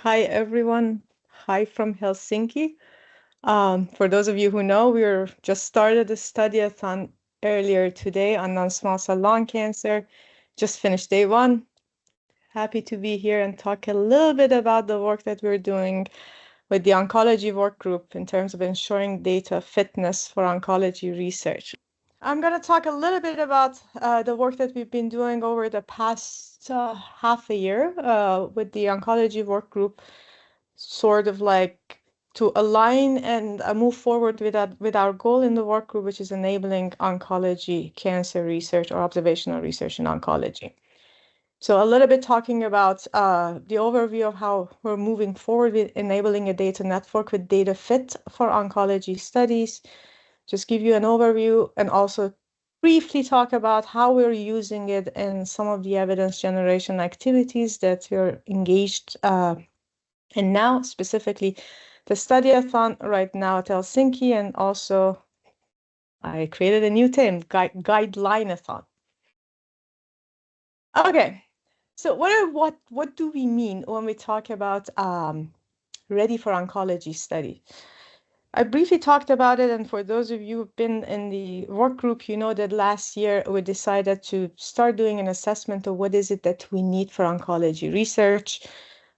Hi, everyone. Hi from Helsinki. For those of you who know, we just started a study-a-thon earlier today on non-small cell lung cancer. Just finished day one. Happy to be here and talk a little bit about the work that we're doing with the oncology work group in terms of ensuring data fitness for oncology research. I'm going to talk a little bit about the work that we've been doing over the past half a year with the oncology work group, sort of like to align and move forward with our goal in the work group, which is enabling oncology cancer research or observational research in oncology. So a little bit talking about the overview of how we're moving forward with enabling a data network with data fit for oncology studies. Just give you an overview and also briefly talk about how we're using it in some of the evidence generation activities that we're engaged in now, specifically the study-a-thon right now at Helsinki, and also I created a new term, guideline-a-thon. Okay, so what do we mean when we talk about ready for oncology study? I briefly talked about it, and for those of you who've been in the work group, you know that last year we decided to start doing an assessment of what is it that we need for oncology research.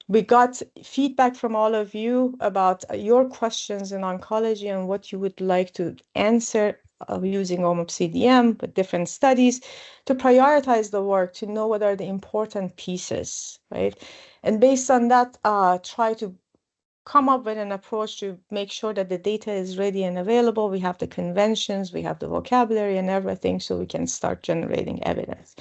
We got feedback from all of you about your questions in oncology and what you would like to answer using OMOP-CDM with different studies to prioritize the work, to know what are the important pieces, right? And based on that, try to come up with an approach to make sure that the data is ready and available. We have the conventions, we have the vocabulary and everything, so we can start generating evidence.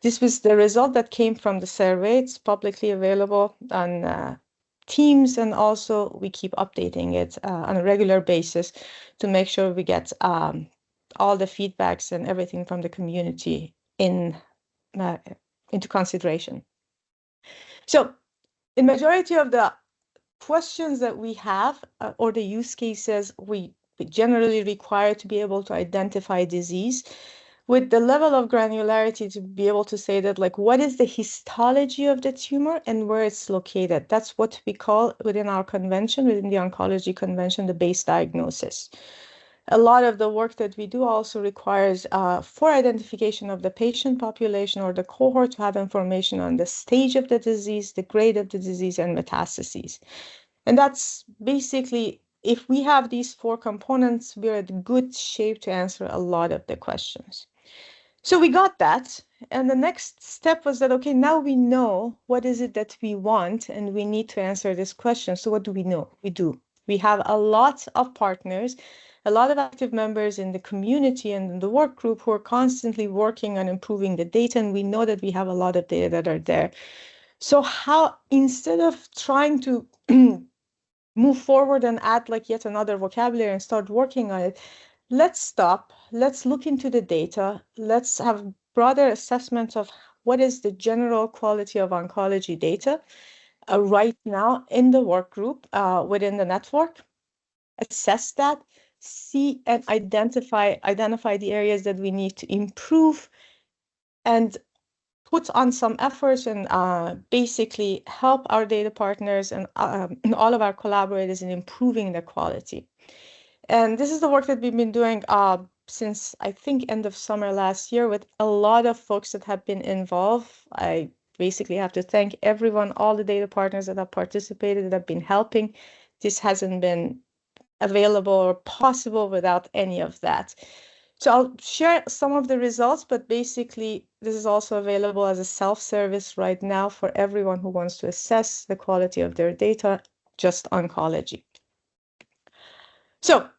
This was the result that came from the survey. It's publicly available on Teams, and also we keep updating it on a regular basis to make sure we get all the feedbacks and everything from the community into consideration. So the majority of the questions that we have or the use cases we generally require to be able to identify disease with the level of granularity to be able to say that, like, what is the histology of the tumor and where it's located? That's what we call within our convention, within the oncology convention, the base diagnosis. A lot of the work that we do also requires for identification of the patient population or the cohort to have information on the stage of the disease, the grade of the disease, and metastases. And that's basically, if we have these four components, we're in good shape to answer a lot of the questions. So we got that. And the next step was that, okay, now we know what is it that we want and we need to answer this question. So what do we know? We do. We have a lot of partners, a lot of active members in the community and in the work group who are constantly working on improving the data. And we know that we have a lot of data that are there. So how, instead of trying to move forward and add like yet another vocabulary and start working on it, let's stop, let's look into the data, let's have broader assessment of what is the general quality of oncology data right now in the work group within the network, assess that, see and identify the areas that we need to improve, and put on some efforts and basically help our data partners and all of our collaborators in improving the quality. And this is the work that we've been doing since, I think, end of summer last year with a lot of folks that have been involved. I basically have to thank everyone, all the data partners that have participated, that have been helping. This hasn't been available or possible without any of that. So I'll share some of the results, but basically this is also available as a self-service right now for everyone who wants to assess the quality of their data, just oncology. So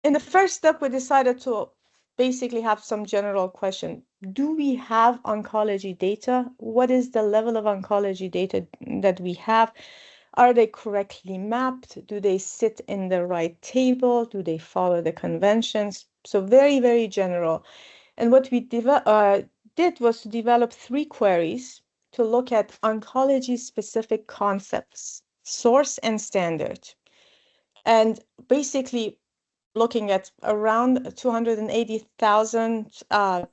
in the first step, we decided to basically have some general question. Do we have oncology data? What is the level of oncology data that we have? Are they correctly mapped? Do they sit in the right table? Do they follow the conventions? So very, very general. And what we did was to develop 3 queries to look at oncology-specific concepts, source and standard. And basically looking at around 280,000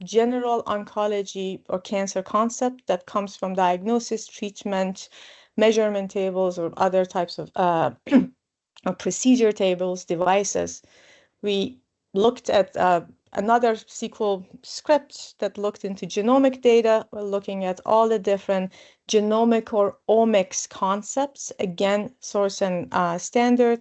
general oncology or cancer concept that comes from diagnosis, treatment, measurement tables or other types of procedure tables, devices. We looked at another SQL script that looked into genomic data. We're looking at all the different genomic or omics concepts. Again, source and standard,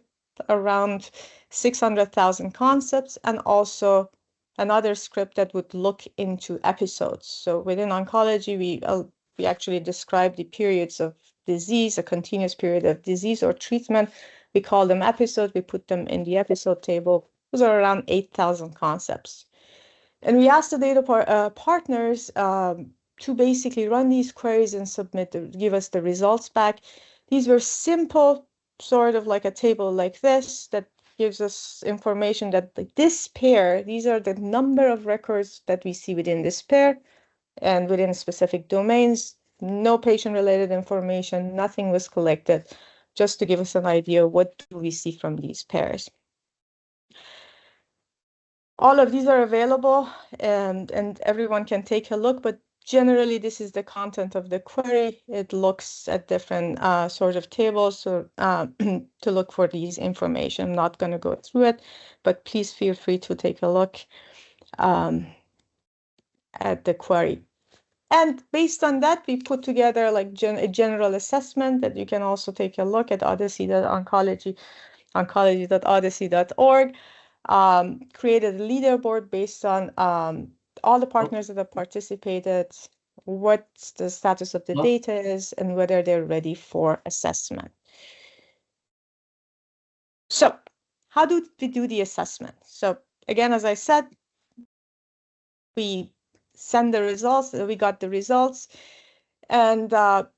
around 600,000 concepts, and also another script that would look into episodes. So within oncology, we actually describe the periods of disease, a continuous period of disease or treatment. We call them episodes. We put them in the episode table. Those are around 8,000 concepts. And we asked the data partners to basically run these queries and give us the results back. These were simple, sort of like a table like this that gives us information that this pair, these are the number of records that we see within this pair and within specific domains. No patient-related information, nothing was collected, just to give us an idea of what do we see from these pairs. All of these are available and everyone can take a look, but generally this is the content of the query. It looks at different sort of tables to look for these information. I'm not going to go through it, but please feel free to take a look at the query. And based on that, we put together like a general assessment that you can also take a look at OHDSI oncology.ohdsi.org. Created a leaderboard based on all the partners that have participated, what the status of the data is, and whether they're ready for assessment. So how do we do the assessment? So again, as I said, we send the results, we got the results. And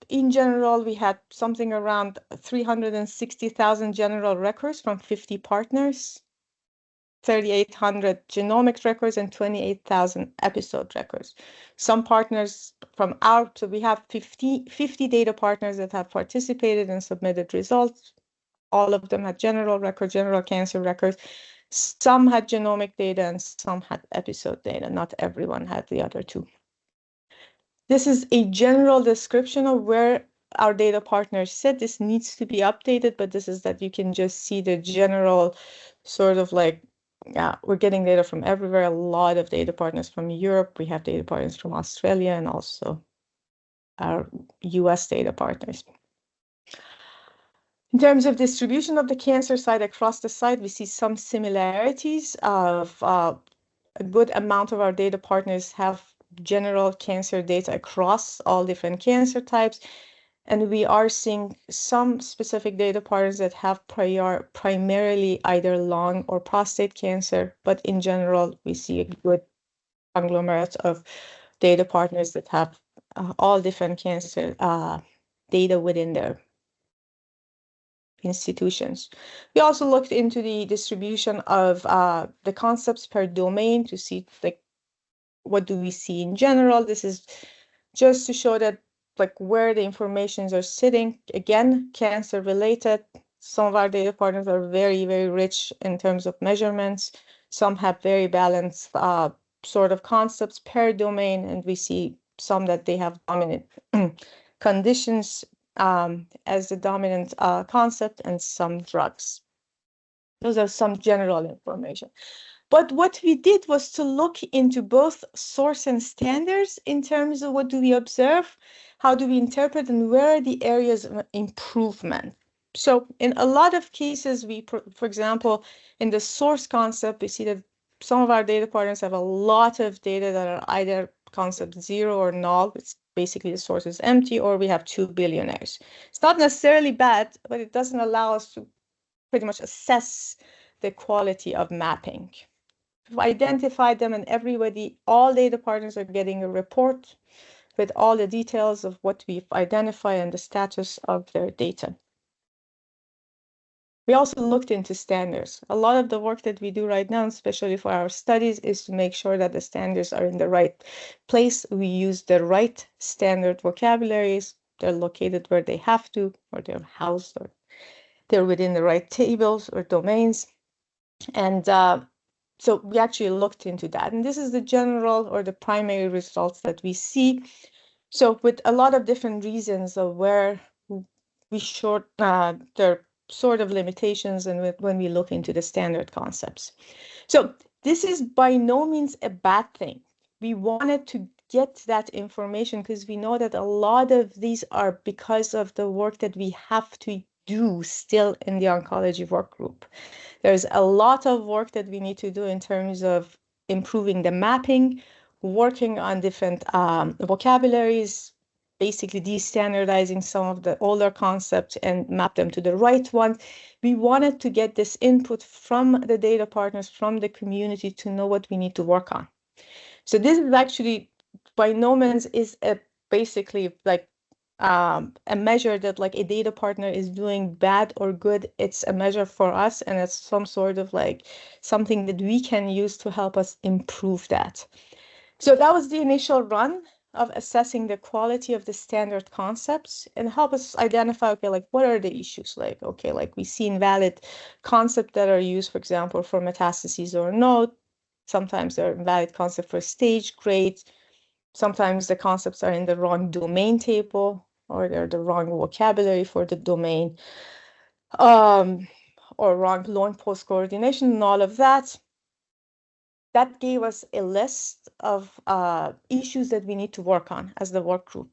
in general, we had something around 360,000 general records from 50 partners, 3,800 genomic records, and 28,000 episode records. Some partners from so we have 50 data partners that have participated and submitted results. All of them had general records, general cancer records. Some had genomic data and some had episode data. Not everyone had the other two. This is a general description of where our data partners sit. This needs to be updated, but this is that you can just see the general sort of like, yeah, we're getting data from everywhere. A lot of data partners from Europe. We have data partners from Australia and also our US data partners. In terms of distribution of the cancer site across the site, we see some similarities of a good amount of our data partners have general cancer data across all different cancer types. And we are seeing some specific data partners that have primarily either lung or prostate cancer, but in general, we see a good conglomerate of data partners that have all different cancer data within their institutions. We also looked into the distribution of the concepts per domain to see like what do we see in general. This is just to show that like where the informations are sitting. Again, cancer related. Some of our data partners are very, very rich in terms of measurements. Some have very balanced sort of concepts per domain, and we see some that they have dominant conditions as the dominant concept and some drugs. Those are some general information. But what we did was to look into both source and standards in terms of what do we observe, how do we interpret, and where are the areas of improvement. So in a lot of cases, for example, in the source concept, we see that some of our data partners have a lot of data that are either concept 0 or null. It's basically the source is empty, or we have 2 billionaires. It's not necessarily bad, but it doesn't allow us to pretty much assess the quality of mapping. We've identified them, and all data partners are getting a report with all the details of what we've identified and the status of their data. We also looked into standards. A lot of the work that we do right now, especially for our studies, is to make sure that the standards are in the right place. We use the right standard vocabularies. They're located where they have to, or they're housed, or they're within the right tables or domains. And so we actually looked into that. And this is the general or the primary results that we see. So with a lot of different reasons of where there are sort of limitations and when we look into the standard concepts. So this is by no means a bad thing. We wanted to get that information because we know that a lot of these are because of the work that we have to do still in the oncology work group. There's a lot of work that we need to do in terms of improving the mapping, working on different vocabularies, basically de-standardizing some of the older concepts and map them to the right ones. We wanted to get this input from the data partners, from the community to know what we need to work on. So this is actually by no means is a basically like a measure that like a data partner is doing bad or good. It's a measure for us, and it's some sort of like something that we can use to help us improve that. So that was the initial run of assessing the quality of the standard concepts and help us identify, okay, like what are the issues? Like, okay, like we see invalid concepts that are used, for example, for metastases or no. Sometimes they're invalid concept for stage grade. Sometimes the concepts are in the wrong domain table or they're the wrong vocabulary for the domain, or wrong long post coordination and all of that. That gave us a list of issues that we need to work on as the work group.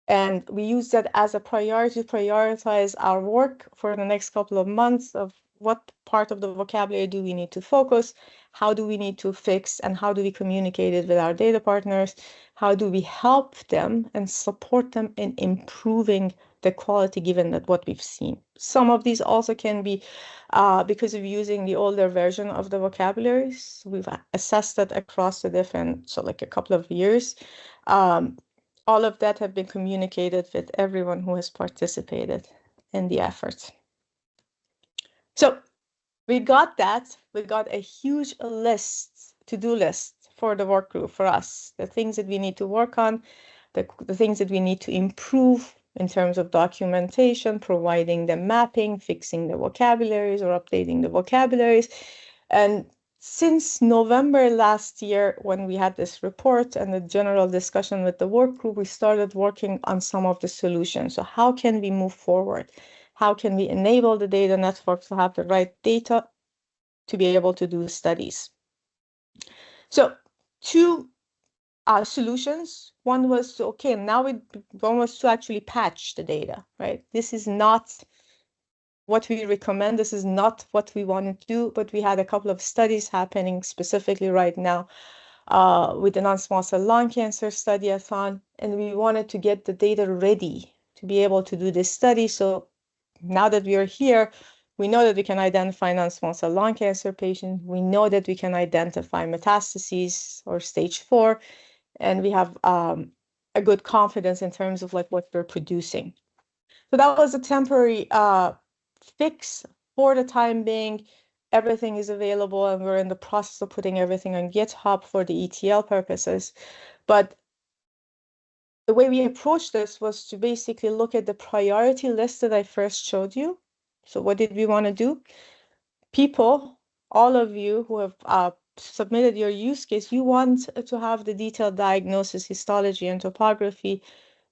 And we use that as a priority to prioritize our work for the next couple of months of what part of the vocabulary do we need to focus, how do we need to fix, and how do we communicate it with our data partners, how do we help them and support them in improving the quality given that what we've seen. Some of these also can be because of using the older version of the vocabularies. We've assessed that across the different, so like a couple of years. All of that have been communicated with everyone who has participated in the effort. So we got that. We got a huge list, to-do list for the work group, for us, the things that we need to work on, the things that we need to improve in terms of documentation, providing the mapping, fixing the vocabularies or updating the vocabularies. And since November last year, when we had this report and the general discussion with the work group, we started working on some of the solutions. So how can we move forward? How can we enable the data network to have the right data to be able to do studies? So two solutions. One was to, okay, now one was to actually patch the data, right? This is not what we recommend. This is not what we want to do, but we had a couple of studies happening specifically right now with the non-small cell lung cancer study-a-thon, and we wanted to get the data ready to be able to do this study. So now that we are here, we know that we can identify non-small cell lung cancer patients. We know that we can identify metastases or stage 4, and we have a good confidence in terms of like what we're producing. So that was a temporary fix for the time being. Everything is available, and we're in the process of putting everything on GitHub for the ETL purposes. But the way we approached this was to basically look at the priority list that I first showed you. So what did we want to do? People, all of you who have submitted your use case, you want to have the detailed diagnosis, histology, and topography.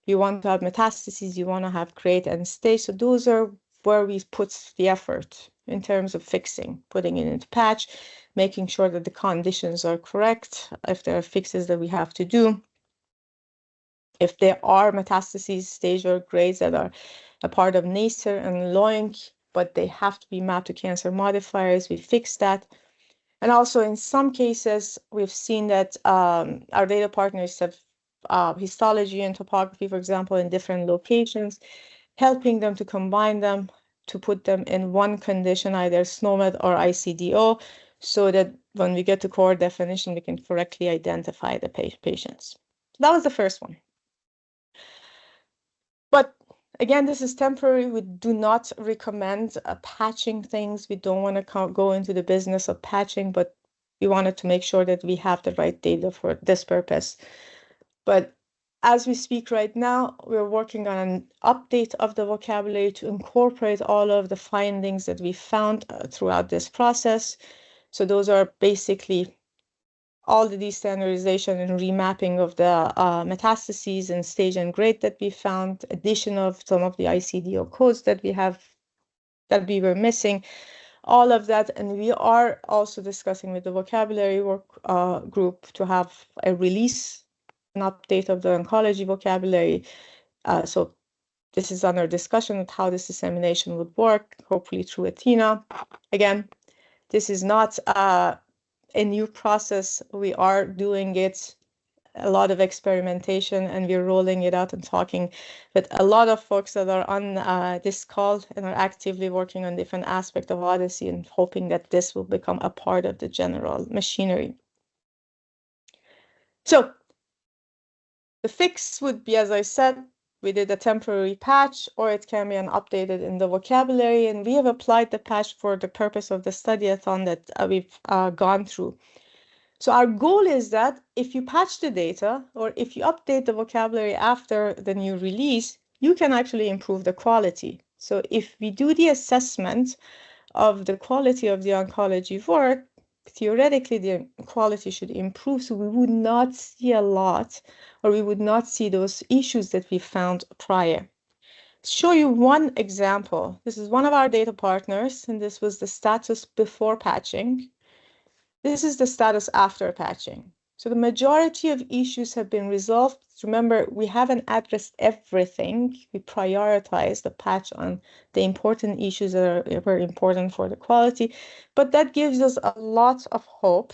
You want to have metastases, you want to have grade and stage. So those are where we put the effort in terms of fixing, putting it into patch, making sure that the conditions are correct, if there are fixes that we have to do. If there are metastases, stage or grades that are a part of NACER and LOINC, but they have to be mapped to cancer modifiers, we fix that. And also in some cases, we've seen that our data partners have histology and topography, for example, in different locations, helping them to combine them, to put them in one condition, either SNOMED or ICDO, so that when we get to core definition, we can correctly identify the patients. That was the first one. But again, this is temporary. We do not recommend patching things. We don't want to go into the business of patching, but we wanted to make sure that we have the right data for this purpose. But as we speak right now, we're working on an update of the vocabulary to incorporate all of the findings that we found throughout this process. So those are basically all the destandardization and remapping of the metastases and stage and grade that we found, addition of some of the ICD-10 codes that we were missing, all of that. And we are also discussing with the vocabulary work group to have a release, an update of the oncology vocabulary. So this is under discussion of how this dissemination would work, hopefully through Athena. Again, this is not a new process. We are doing it, a lot of experimentation, and we're rolling it out and talking with a lot of folks that are on this call and are actively working on different aspects of OHDSI and hoping that this will become a part of the general machinery. So the fix would be, as I said, we did a temporary patch, or it can be an updated in the vocabulary, and we have applied the patch for the purpose of the study-a-thon that we've gone through. So our goal is that if you patch the data, or if you update the vocabulary after the new release, you can actually improve the quality. So if we do the assessment of the quality of the oncology work, theoretically the quality should improve, so we would not see a lot, or we would not see those issues that we found prior. Show you one example. This is one of our data partners, and this was the status before patching. This is the status after patching. So the majority of issues have been resolved. Remember, we haven't addressed everything. We prioritize the patch on the important issues that are very important for the quality. But that gives us a lot of hope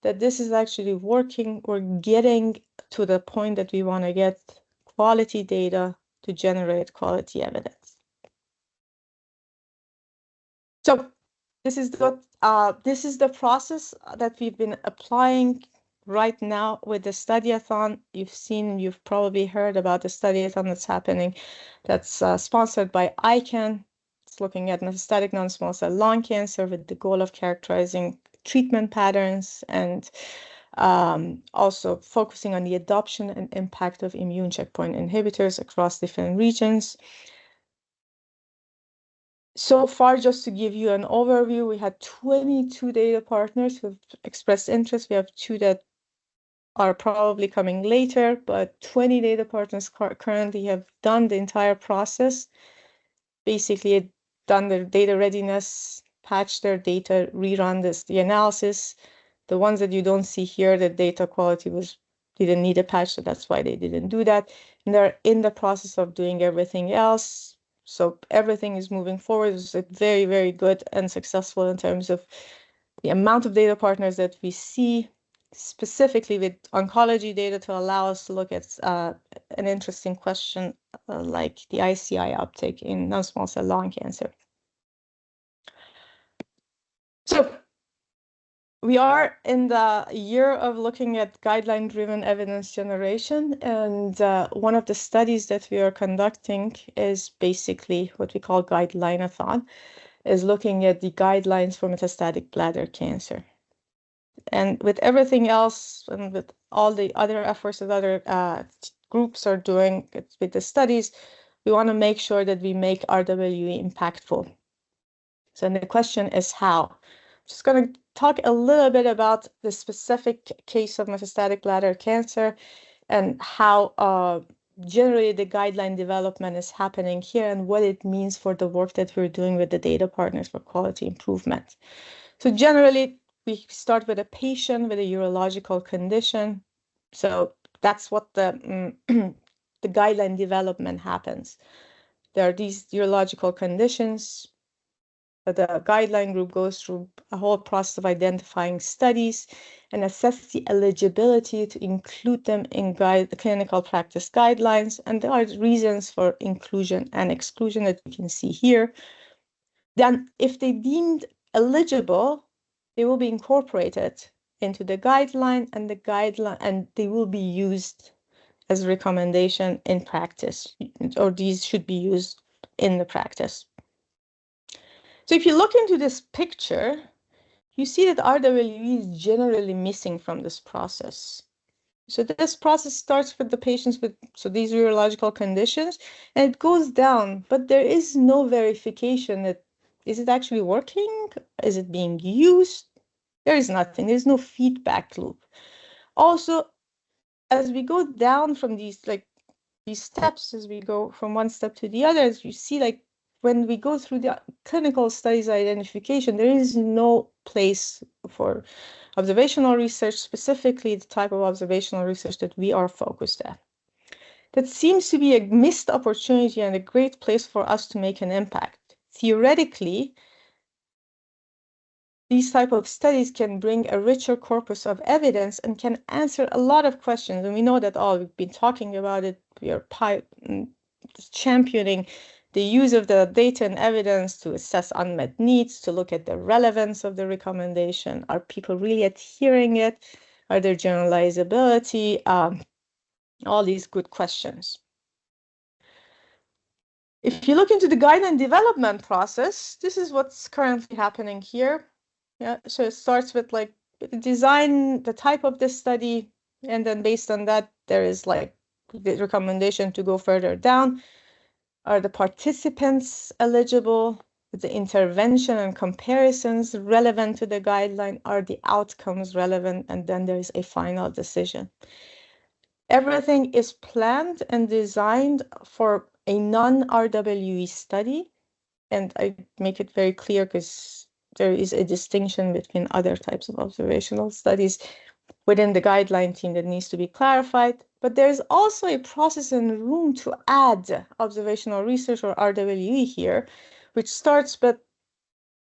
that this is actually working. We're getting to the point that we want to get quality data to generate quality evidence. So this is the process that we've been applying right now with the study-a-thon. You've probably heard about the study-a-thon that's happening, that's sponsored by ICANN. It's looking at metastatic non-small cell lung cancer with the goal of characterizing treatment patterns and also focusing on the adoption and impact of immune checkpoint inhibitors across different regions. So far, just to give you an overview, we had 22 data partners who've expressed interest. We have 2 that are probably coming later, but 20 data partners currently have done the entire process, basically done their data readiness, patched their data, rerun the analysis. The ones that you don't see here, the data quality didn't need a patch, so that's why they didn't do that. And they're in the process of doing everything else. So everything is moving forward. It's very, very good and successful in terms of the amount of data partners that we see, specifically with oncology data, to allow us to look at an interesting question like the ICI uptake in non-small cell lung cancer. So we are in the year of looking at guideline-driven evidence generation, and one of the studies that we are conducting is basically what we call Guideline-a-thon, is looking at the guidelines for metastatic bladder cancer. And with everything else, and with all the other efforts that other groups are doing with the studies, we want to make sure that we make RWE impactful. So the question is how? Just going to talk a little bit about the specific case of metastatic bladder cancer and how generally the guideline development is happening here and what it means for the work that we're doing with the data partners for quality improvement. So generally, we start with a patient with a urological condition. So that's what the guideline development happens. There are these urological conditions. The guideline group goes through a whole process of identifying studies and assess the eligibility to include them in the clinical practice guidelines. And there are reasons for inclusion and exclusion that you can see here. Then, if they deemed eligible, they will be incorporated into the guideline, and they will be used as a recommendation in practice, or these should be used in the practice. So if you look into this picture, you see that RWE is generally missing from this process. So this process starts with the patients with these urological conditions, and it goes down, but there is no verification that is it actually working? Is it being used? There is nothing. There's no feedback loop. Also, as we go down from these steps, as we go from one step to the other, as you see, like when we go through the clinical studies identification, there is no place for observational research, specifically the type of observational research that we are focused at. That seems to be a missed opportunity and a great place for us to make an impact. Theoretically, these type of studies can bring a richer corpus of evidence and can answer a lot of questions. And we know that we've been talking about it. We are championing the use of the data and evidence to assess unmet needs, to look at the relevance of the recommendation. Are people really adhering it? Are there generalizability? All these good questions. If you look into the guideline development process, this is what's currently happening here. Yeah, so it starts with like design, the type of the study, and then based on that, there is like the recommendation to go further down. Are the participants eligible? Is the intervention and comparisons relevant to the guideline? Are the outcomes relevant? And then there is a final decision. Everything is planned and designed for a non-RWE study. And I make it very clear because there is a distinction between other types of observational studies within the guideline team that needs to be clarified. But there's also a process and room to add observational research or RWE here, which starts with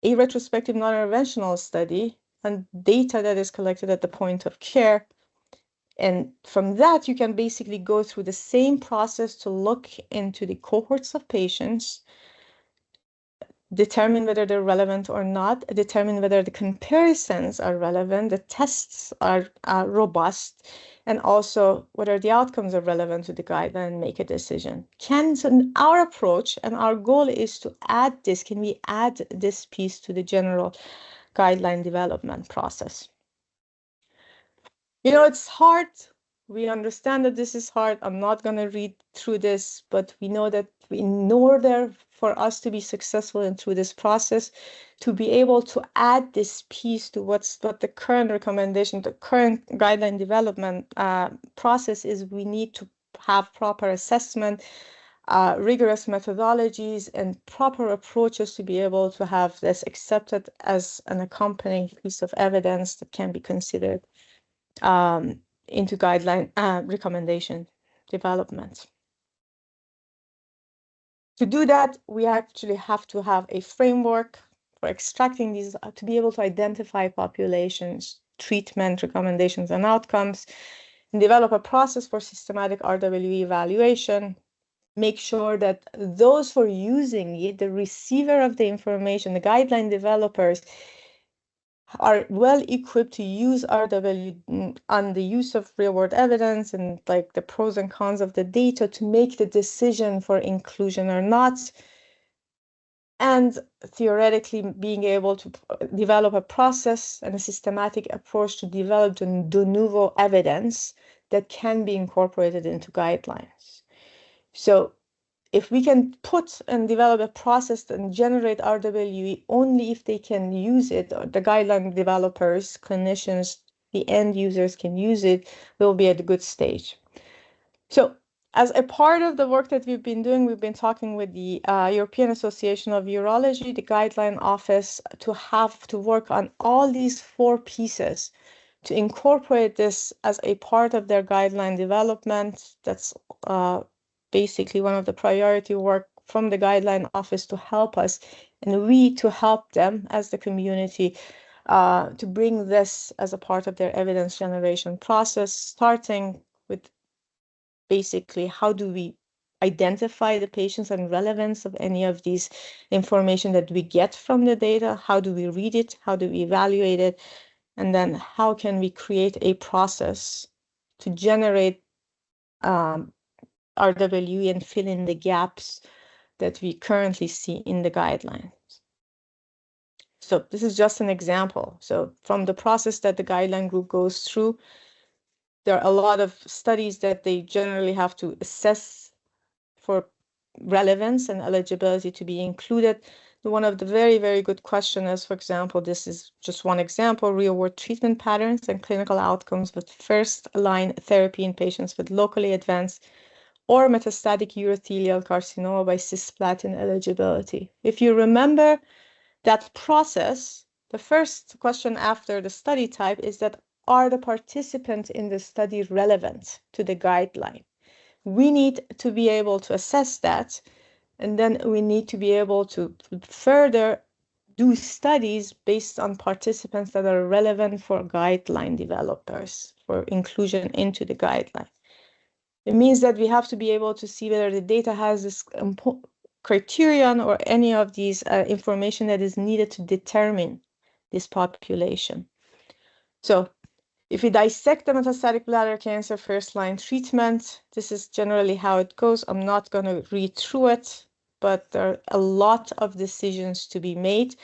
a retrospective non-interventional study and data that is collected at the point of care. And from that, you can basically go through the same process to look into the cohorts of patients, determine whether they're relevant or not, determine whether the comparisons are relevant, the tests are robust, and also whether the outcomes are relevant to the guideline and make a decision. So our approach and our goal is to add this. Can we add this piece to the general guideline development process? You know, it's hard. We understand that this is hard. I'm not going to read through this, but we know that in order for us to be successful and through this process, to be able to add this piece to what the current recommendation, the current guideline development process is, we need to have proper assessment, rigorous methodologies, and proper approaches to be able to have this accepted as an accompanying piece of evidence that can be considered into guideline recommendation development. To do that, we actually have to have a framework for extracting these, to be able to identify populations, treatment recommendations and outcomes, and develop a process for systematic RWE evaluation. Make sure that those who are using it, the receiver of the information, the guideline developers, are well equipped to use RW on the use of real-world evidence and like the pros and cons of the data to make the decision for inclusion or not. And theoretically being able to develop a process and a systematic approach to develop the de novo evidence that can be incorporated into guidelines. So if we can put and develop a process and generate RWE only if they can use it, or the guideline developers, clinicians, the end users can use it, we'll be at a good stage. So as a part of the work that we've been doing, we've been talking with the European Association of Urology, the guideline office, to work on all these 4 pieces to incorporate this as a part of their guideline development. That's basically one of the priority work from the guideline office to help us, and we to help them as the community to bring this as a part of their evidence generation process, starting with basically how do we identify the patients and relevance of any of these information that we get from the data, how do we read it, how do we evaluate it, and then how can we create a process to generate RWE and fill in the gaps that we currently see in the guidelines. So this is just an example. So from the process that the guideline group goes through, there are a lot of studies that they generally have to assess for relevance and eligibility to be included. one of the very, very good questions is, for example, this is just one example, real-world treatment patterns and clinical outcomes with first-line therapy in patients with locally advanced or metastatic urothelial carcinoma by cisplatin eligibility. If you remember that process, the first question after the study type is that, are the participants in the study relevant to the guideline? We need to be able to assess that, and then we need to be able to further do studies based on participants that are relevant for guideline developers, for inclusion into the guideline. It means that we have to be able to see whether the data has this criterion or any of these information that is needed to determine this population. So if we dissect the metastatic bladder cancer first-line treatment, this is generally how it goes. I'm not going to read through it, but there are a lot of decisions to be made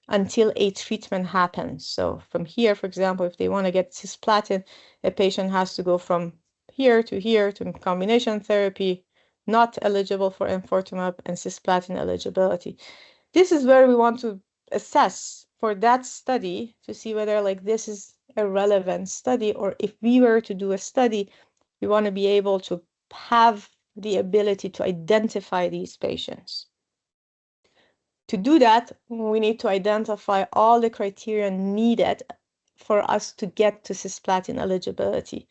until a treatment happens. So from here, for example, if they want to get cisplatin, a patient has to go from here to combination therapy, not eligible for enfortumab, and cisplatin eligibility. This is where we want to assess for that study to see whether like this is a relevant study, or if we were to do a study, we want to be able to have the ability to identify these patients. To do that, we need to identify all the criteria needed for us to get to cisplatin eligibility.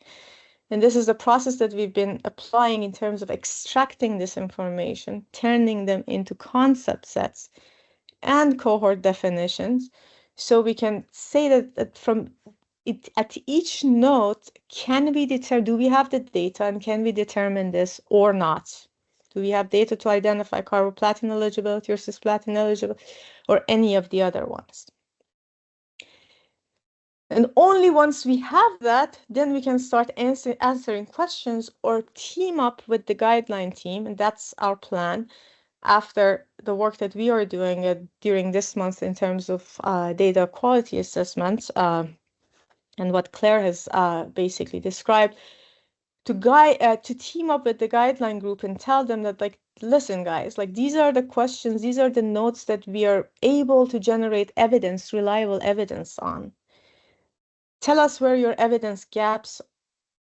And this is the process that we've been applying in terms of extracting this information, turning them into concept sets and cohort definitions, so we can say that from it, at each node, do we have the data and can we determine this or not? Do we have data to identify carboplatin eligibility or cisplatin eligibility or any of the other ones? And only once we have that, then we can start answering questions or team up with the guideline team. And that's our plan after the work that we are doing during this month in terms of data quality assessments and what Claire has basically described, to team up with the guideline group and tell them that, like, listen, guys, like these are the questions, these are the notes that we are able to generate evidence, reliable evidence on. Tell us where your evidence gaps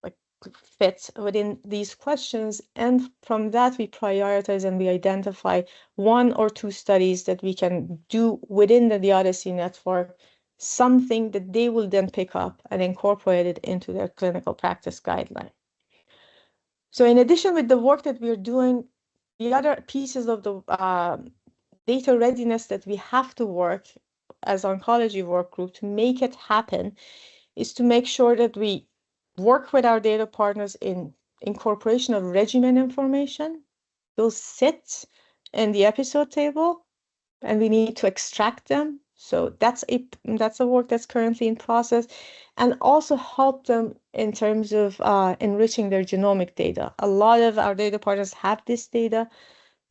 like fit within these questions, and from that we prioritize and we identify 1 or 2 studies that we can do within the OHDSI network, something that they will then pick up and incorporate it into their clinical practice guideline. So in addition with the work that we're doing, the other pieces of the data readiness that we have to work as oncology work group to make it happen is to make sure that we work with our data partners in incorporation of regimen information. Those sit in the episode table, and we need to extract them. So that's a work that's currently in process, and also help them in terms of enriching their genomic data. A lot of our data partners have this data.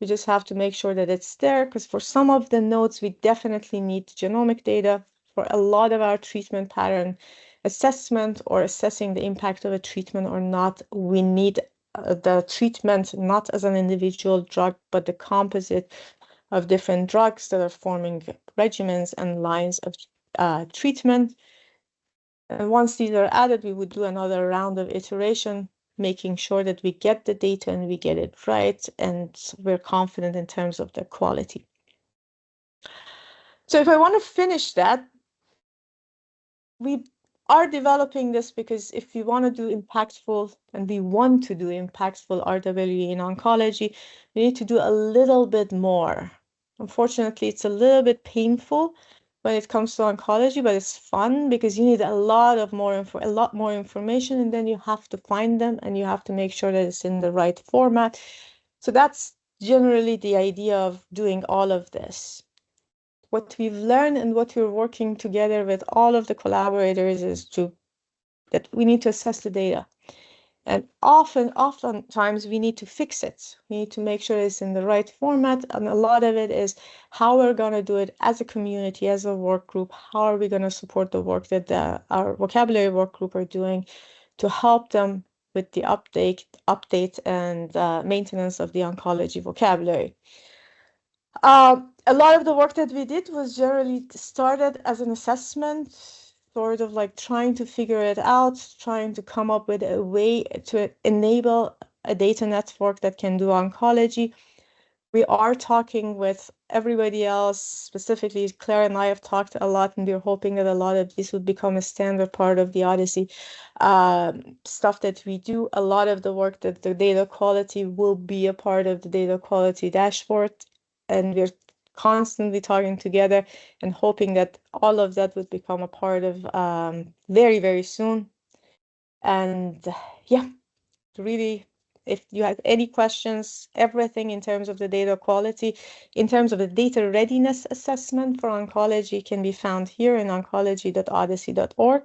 We just have to make sure that it's there, because for some of the nodes, we definitely need genomic data. For a lot of our treatment pattern assessment or assessing the impact of a treatment or not, we need the treatment not as an individual drug, but the composite of different drugs that are forming regimens and lines of treatment. And once these are added, we would do another round of iteration, making sure that we get the data and we get it right, and we're confident in terms of the quality. So if I want to finish that, we are developing this because if we want to do impactful, and we want to do impactful RWE in oncology, we need to do a little bit more. Unfortunately, it's a little bit painful when it comes to oncology, but it's fun because you need a lot more information, and then you have to find them and you have to make sure that it's in the right format. So that's generally the idea of doing all of this. What we've learned and what we're working together with all of the collaborators is that we need to assess the data. And oftentimes we need to fix it. We need to make sure it's in the right format. And a lot of it is how we're going to do it as a community, as a work group. How are we going to support the work that our vocabulary work group are doing to help them with the update and maintenance of the oncology vocabulary. A lot of the work that we did was generally started as an assessment, sort of like trying to figure it out, trying to come up with a way to enable a data network that can do oncology. We are talking with everybody else, specifically Claire and I have talked a lot, and we're hoping that a lot of this would become a standard part of the OHDSI stuff that we do. A lot of the work that the data quality will be a part of the data quality dashboard, and we're constantly talking together and hoping that all of that would become a part of very, very soon. And yeah, really, if you have any questions, everything in terms of the data quality, in terms of the data readiness assessment for oncology can be found here in oncology.ohdsi.org.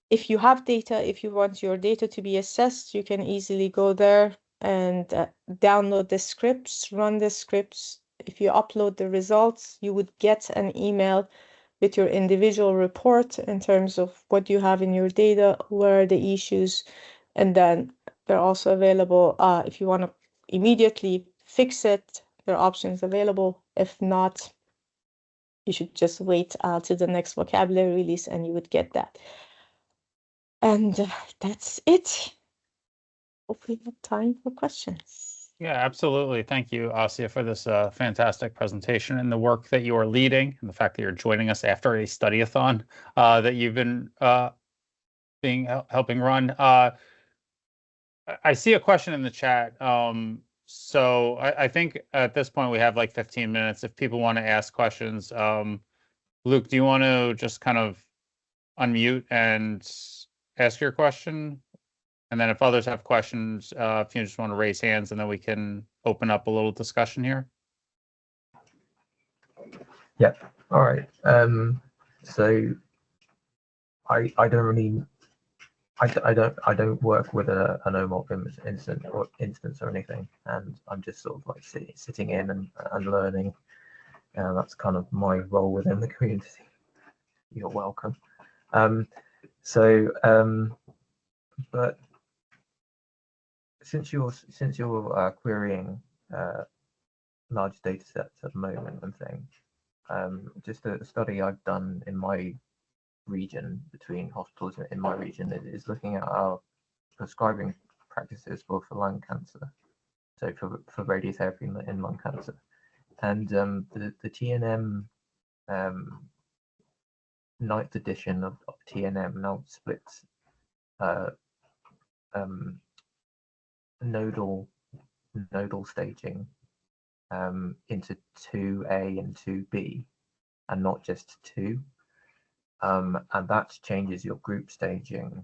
If you have data, if you want your data to be assessed, you can easily go there and download the scripts, run the scripts. If you upload the results, you would get an email with your individual report in terms of what you have in your data, where are the issues, and then they're also available if you want to immediately fix it, there are options available. If not, you should just wait to the next vocabulary release and you would get that. And that's it. Hopefully we have time for questions. Yeah, absolutely. Thank you, Asieh, for this fantastic presentation and the work that you are leading, and the fact that you're joining us after a study-a-thon that you've been helping run. I see a question in the chat. So I think at this point we have like 15 minutes. If people want to ask questions, Luke, do you want to just kind of unmute and ask your question? And then if others have questions, if you just want to raise hands, and then we can open up a little discussion here. Yeah. All right. So I don't really I don't work with an OMOP instance or anything, and I'm just sort of like sitting in and learning. That's kind of my role within the community. You're welcome. But since you're querying large data sets at the moment and things, just a study I've done in my region, between hospitals in my region, is looking at our prescribing practices for lung cancer, so for radiotherapy in lung cancer, and the TNM 9th edition of TNM now splits nodal staging into 2A and 2B, and not just 2. And that changes your group staging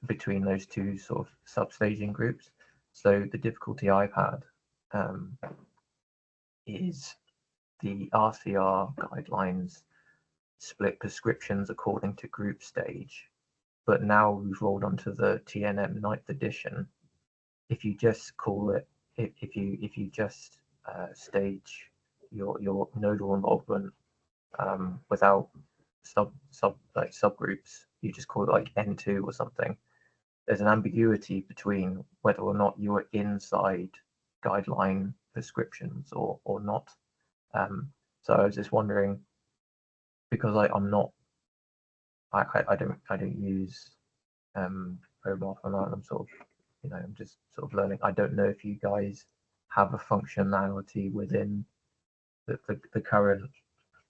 between those two sort of sub-staging groups. So the difficulty I've had is the RCR guidelines split prescriptions according to group stage, but now we've rolled onto the TNM 9th edition. If you just call it, if you just stage your nodal involvement without subgroups, you just call it like N2 or something, there's an ambiguity between whether or not you are inside guideline prescriptions or not. So I was just wondering, because I don't use OMOP, and I'm sort of, I'm just sort of learning. I don't know if you guys have a functionality within the current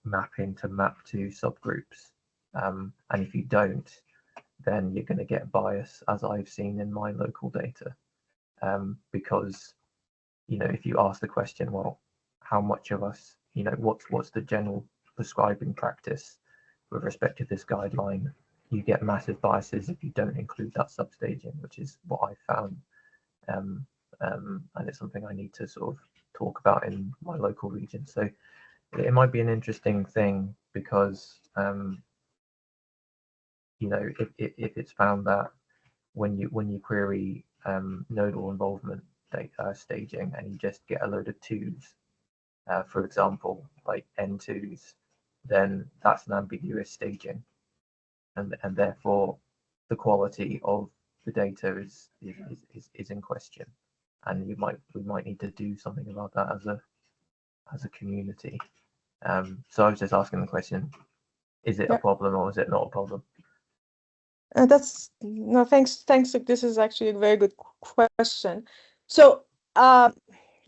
mapping to map to subgroups, and if you don't, then you're going to get bias, as I've seen in my local data, because if you ask the question, well, how much of us, what's the general prescribing practice with respect to this guideline, you get massive biases if you don't include that substaging, which is what I found, and it's something I need to sort of talk about in my local region. So it might be an interesting thing, because if it's found that when you query nodal involvement data staging, and you just get a load of 2s, for example, like N2s, then that's an ambiguous staging, and therefore the quality of the data is in question. and we might need to do something about that as a community. So I was just asking the question: is it a problem or is it not a problem? That's no, thanks. Look, this is actually a very good question. So,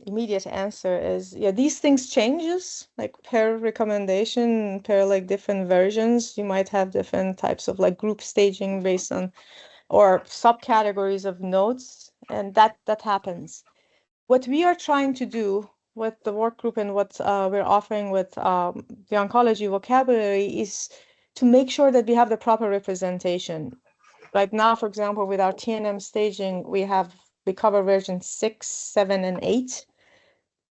immediate answer is, yeah, these things changes like per recommendation, per like different versions. You might have different types of like group staging based on or subcategories of nodes, and that happens. What we are trying to do with the work group and what we're offering with the oncology vocabulary is to make sure that we have the proper representation. Right now, for example, with our TNM staging, we cover version 6, 7, and 8.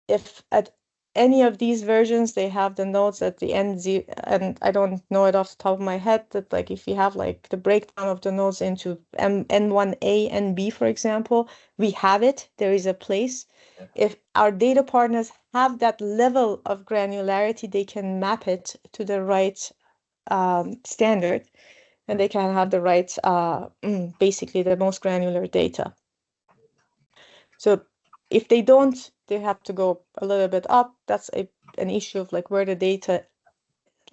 If at any of these versions they have the nodes at the end, and I don't know it off the top of my head, that like if you have like the breakdown of the nodes into N1A and B, for example, we have it. There is a place. If our data partners have that level of granularity, they can map it to the right standard, and they can have the right, basically the most granular data. So if they don't, they have to go a little bit up. That's an issue of like where the data,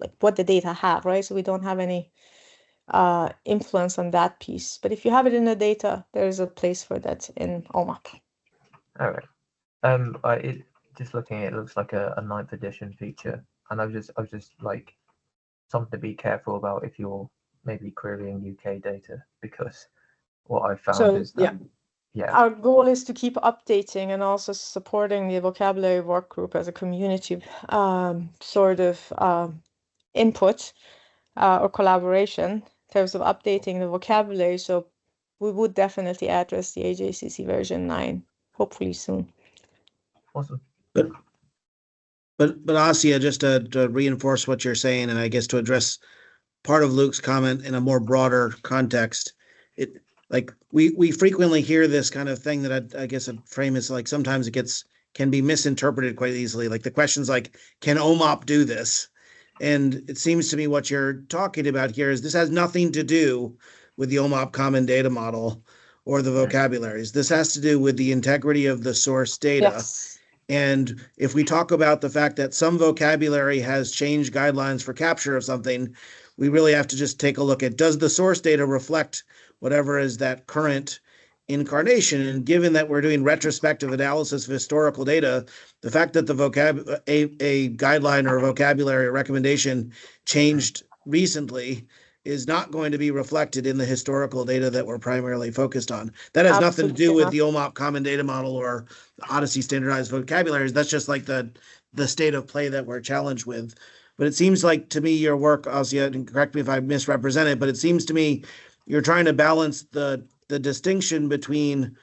like what the data have, right? So we don't have any influence on that piece. But if you have it in the data, there is a place for that in OMAP. All right. Just looking at it, looks like a 9th edition feature, and I was just like something to be careful about if you're maybe querying UK data, because what I found is that our goal is to keep updating and also supporting the vocabulary work group as a community sort of input or collaboration in terms of updating the vocabulary. So we would definitely address the AJCC version 9, hopefully soon. Awesome. But Asieh, just to reinforce what you're saying, and I guess to address part of Luke's comment in a more broader context, like we frequently hear this kind of thing that I guess a frame is like sometimes can be misinterpreted quite easily. Like the question's like, can OMOP do this? And it seems to me what you're talking about here is this has nothing to do with the OMOP common data model or the vocabularies. This has to do with the integrity of the source data. Yes. And if we talk about the fact that some vocabulary has changed guidelines for capture of something, we really have to just take a look at, does the source data reflect whatever is that current incarnation? And given that we're doing retrospective analysis of historical data, the fact that the a guideline or vocabulary or recommendation changed recently is not going to be reflected in the historical data that we're primarily focused on. That has nothing to do with the OMOP common data model or the OHDSI standardized vocabularies. That's just like the state of play that we're challenged with. But it seems like to me your work, Asieh, and correct me if I misrepresent it, but it seems to me you're trying to balance the distinction between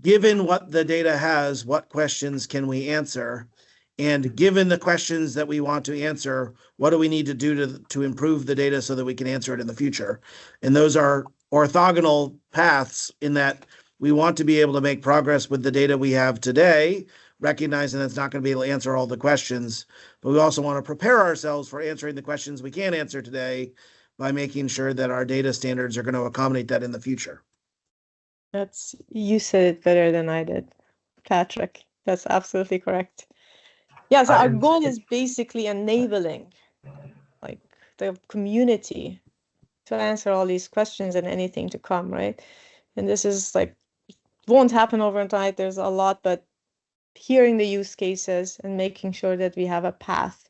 given what the data has, what questions can we answer? And given the questions that we want to answer, what do we need to do to improve the data so that we can answer it in the future? And those are orthogonal paths in that we want to be able to make progress with the data we have today, recognizing that's not going to be able to answer all the questions, but we also want to prepare ourselves for answering the questions we can't answer today by making sure that our data standards are going to accommodate that in the future. You said it better than I did, Patrick. That's absolutely correct. Yeah, so our goal is basically enabling like the community to answer all these questions and anything to come, right? And this is like, won't happen overnight. There's a lot, but hearing the use cases and making sure that we have a path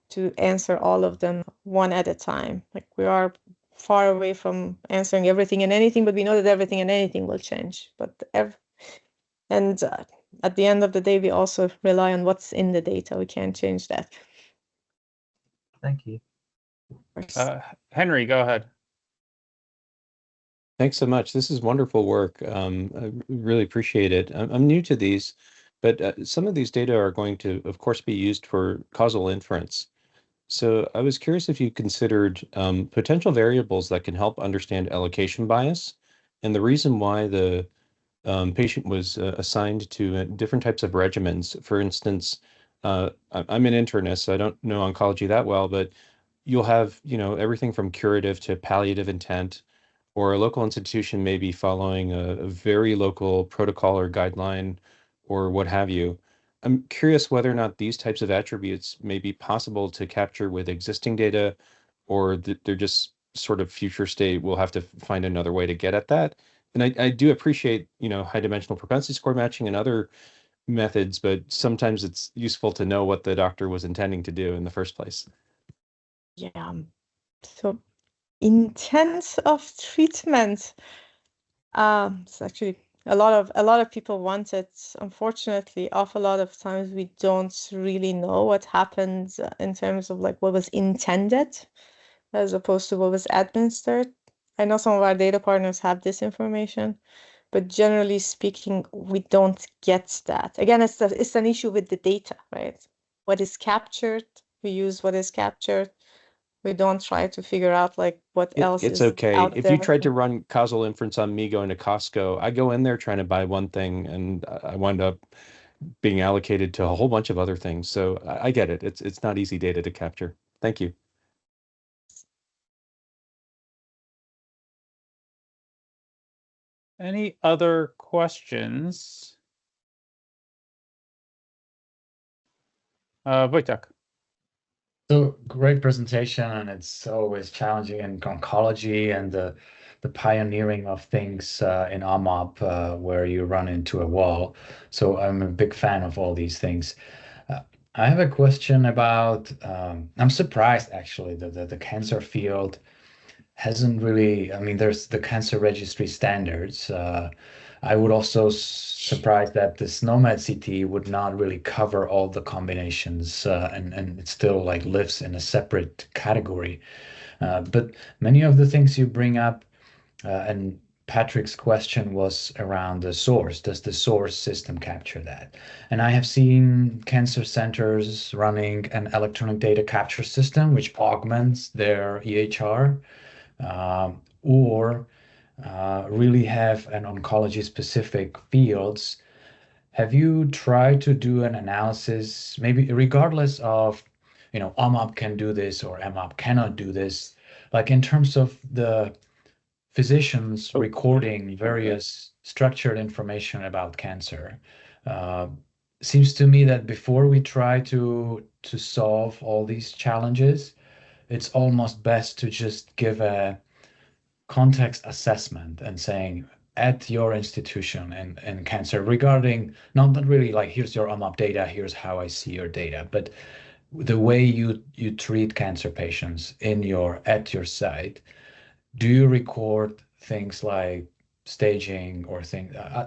to answer all of them one at a time. Like we are far away from answering everything and anything, but we know that everything and anything will change. But at the end of the day, we also rely on what's in the data. We can't change that. Thank you. Henry, go ahead. Thanks so much. This is wonderful work. I really appreciate it. I'm new to these, but some of these data are going to, of course, be used for causal inference. So I was curious if you considered potential variables that can help understand allocation bias and the reason why the patient was assigned to different types of regimens. For instance, I'm an internist, so I don't know oncology that well, but you'll have, everything from curative to palliative intent, or a local institution may be following a very local protocol or guideline or what have you. I'm curious whether or not these types of attributes may be possible to capture with existing data, or they're just sort of future state. We'll have to find another way to get at that. And I do appreciate, high dimensional propensity score matching and other methods, but sometimes it's useful to know what the doctor was intending to do in the first place. Yeah. So intent of treatment. It's actually a lot of people want it. Unfortunately, awful lot of times we don't really know what happened in terms of like what was intended as opposed to what was administered. I know some of our data partners have this information, but generally speaking, we don't get that. Again, it's an issue with the data, right? What is captured, we use what is captured. We don't try to figure out like what else It's is okay. out If there. you tried to run causal inference on me going to Costco, I go in there trying to buy one thing and I wind up being allocated to a whole bunch of other things. So I get it. It's not easy data to capture. Thank you. Any other questions? Wojtek. So great presentation, and it's always challenging in oncology and the pioneering of things in AMOP where you run into a wall. So I'm a big fan of all these things. I have a question about, I'm surprised actually that the cancer field hasn't really, I mean, there's the cancer registry standards. I would also surprised that the SNOMED CT would not really cover all the combinations, and it still like lives in a separate category. But many of the things you bring up, and Patrick's question was around the source. Does the source system capture that? And I have seen cancer centers running an electronic data capture system which augments their EHR, or really have an oncology specific fields. Have you tried to do an analysis, maybe regardless of, AMOP can do this or AMOP cannot do this, like in terms of the physicians recording various structured information about cancer? Seems to me that before we try to solve all these challenges, it's almost best to just give a context assessment and saying at your institution and cancer regarding not really like here's your AMOP data, here's how I see your data, but the way you treat cancer patients at your site. Do you record things like staging or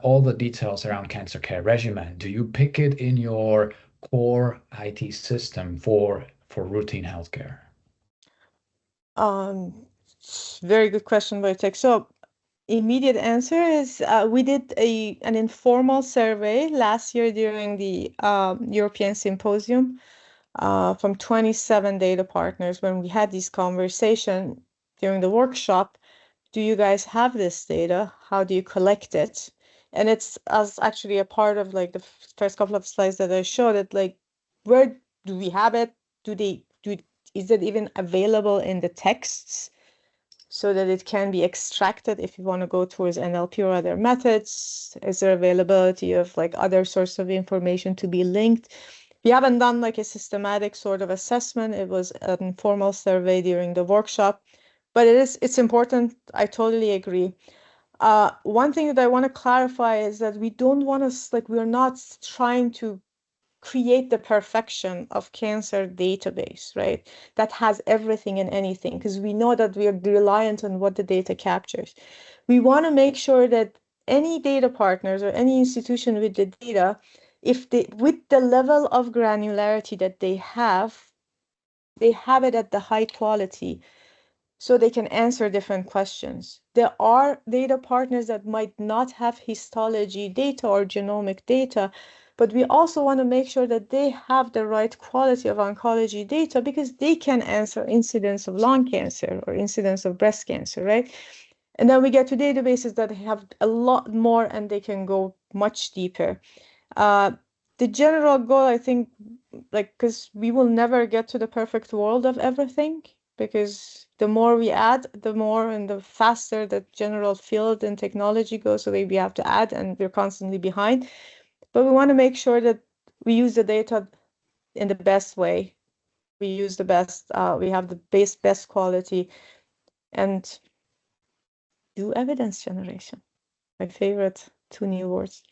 all the details around cancer care regimen? Do you pick it in your core IT system for routine healthcare? Very good question, Wojtek. So immediate answer is we did an informal survey last year during the European Symposium from 27 data partners when we had this conversation during the workshop. Do you guys have this data? How do you collect it? And it's as actually a part of like the first couple of slides that I showed it, like where do we have it? Is it even available in the texts so that it can be extracted if you want to go towards NLP or other methods? Is there availability of like other sources of information to be linked? We haven't done like a systematic sort of assessment. It was an informal survey during the workshop, but it's important. I totally agree. One thing that I want to clarify is that we don't want to, we're not trying to create the perfection of cancer database, right? That has everything and anything, because we know that we are reliant on what the data captures. We want to make sure that any data partners or any institution with the data, with the level of granularity that they have it at the high quality so they can answer different questions. There are data partners that might not have histology data or genomic data, but we also want to make sure that they have the right quality of oncology data because they can answer incidence of lung cancer or incidence of breast cancer, right? And then we get to databases that have a lot more and they can go much deeper. The general goal, I think, because we will never get to the perfect world of everything, because the more we add, the more and the faster the general field and technology goes. So we have to add, and we're constantly behind. But we want to make sure that we use the data in the best way. We use the best, we have the best quality, and do evidence generation. My favorite two new words.